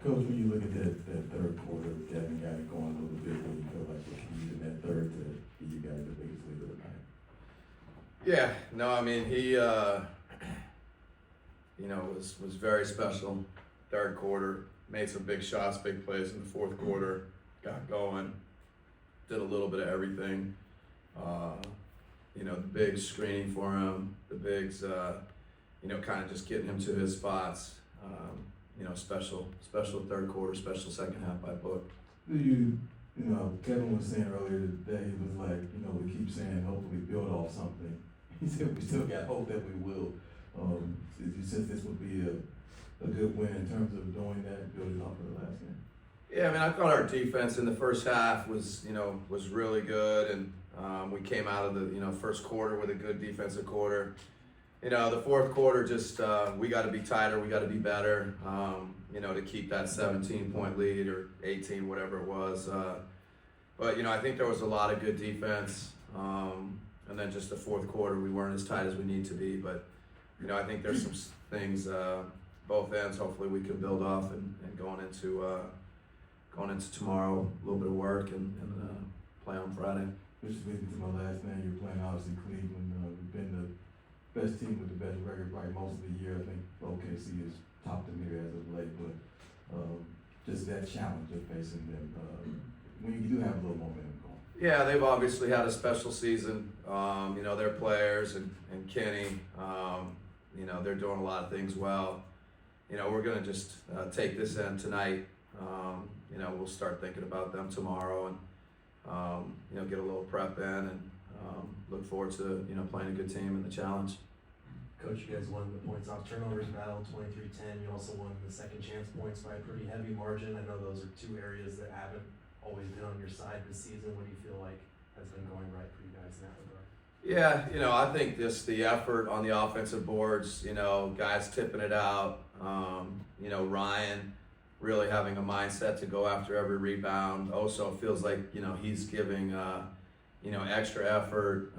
Coach, when you look at that third quarter, Devin got it going a little bit, what do you feel like was key in that third to be you guys the biggest leader of the night? Yeah, no, I mean, he, was very special. Third quarter, made some big shots, big plays in the fourth quarter, got going, did a little bit of everything. The big screening for him, the bigs, kind of just getting him to his spots. Special third quarter, special second half by Book. Kevin was saying earlier today, he was like, we keep saying hopefully build off something. He said we still got hope that we will. You said this would be a good win in terms of doing that, building off of the last game. Yeah, I mean, I thought our defense in the first half was really good, and we came out of the first quarter with a good defensive quarter. The fourth quarter, just we got to be tighter, we got to be better, to keep that 17-point lead or 18, whatever it was. But I think there was a lot of good defense, and then just the fourth quarter, we weren't as tight as we need to be. But I think there's some things both ends. Hopefully, we can build off and going into tomorrow, a little bit of work and play on Friday. Which is leading to my last name. You're playing obviously Cleveland. We've been the best team with the best record probably most of the year. I think OKC has topped them here as of late, but just that challenge of facing them when you do have a little momentum going. Yeah, they've obviously had a special season. Their players and Kenny, they're doing a lot of things well. We're going to just take this in tonight. We'll start thinking about them tomorrow and, get a little prep in and look forward to, playing a good team in the challenge. Coach, you guys won the points off turnovers battle 23-10. You also won the second chance points by a pretty heavy margin. I know those are two areas that haven't always been on your side this season. What do you feel like has been going right for you guys in that regard? Yeah, I think just the effort on the offensive boards, guys tipping it out, Ryan really having a mindset to go after every rebound. Also feels like, he's giving, extra effort.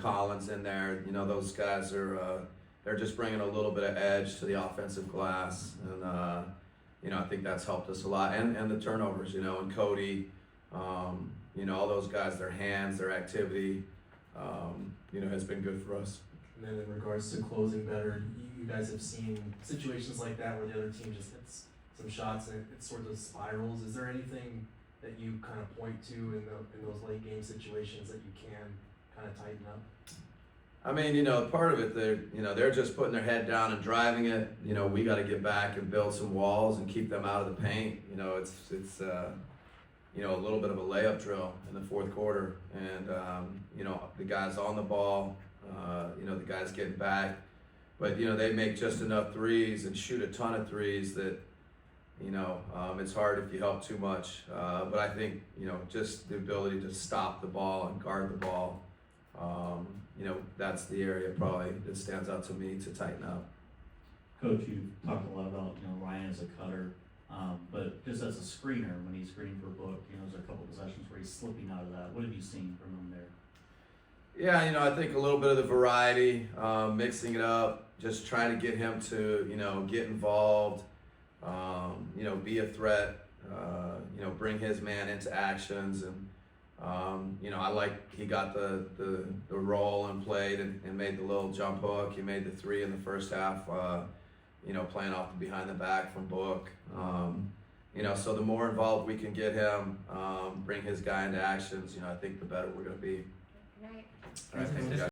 Collins in there, those guys are, they're just bringing a little bit of edge to the offensive glass. And, I think that's helped us a lot. And the turnovers, and Cody, all those guys, their hands, their activity, has been good for us. And then in regards to closing better, you guys have seen situations like that where the other team just hits some shots and it sort of spirals. Is there anything that you kind of point to in those late game situations that you can kind of tighten up? I mean, part of it, they're just putting their head down and driving it. We got to get back and build some walls and keep them out of the paint. It's a little bit of a layup drill in the fourth quarter, and the guys on the ball, the guys getting back, but they make just enough threes and shoot a ton of threes that it's hard if you help too much. But I think just the ability to stop the ball and guard the ball. That's the area probably that stands out to me to tighten up. Coach, you talked a lot about, Ryan as a cutter, but just as a screener, when he's screening for Book, there's a couple possessions where he's slipping out of that. What have you seen from him there? Yeah, I think a little bit of the variety, mixing it up, just trying to get him to, get involved, be a threat, bring his man into actions. And, I like he got the roll and played and made the little jump hook. He made the three in the first half, playing off the behind the back from Book. So the more involved we can get him, bring his guy into actions, I think the better we're going to be. Right. All right, thank you guys.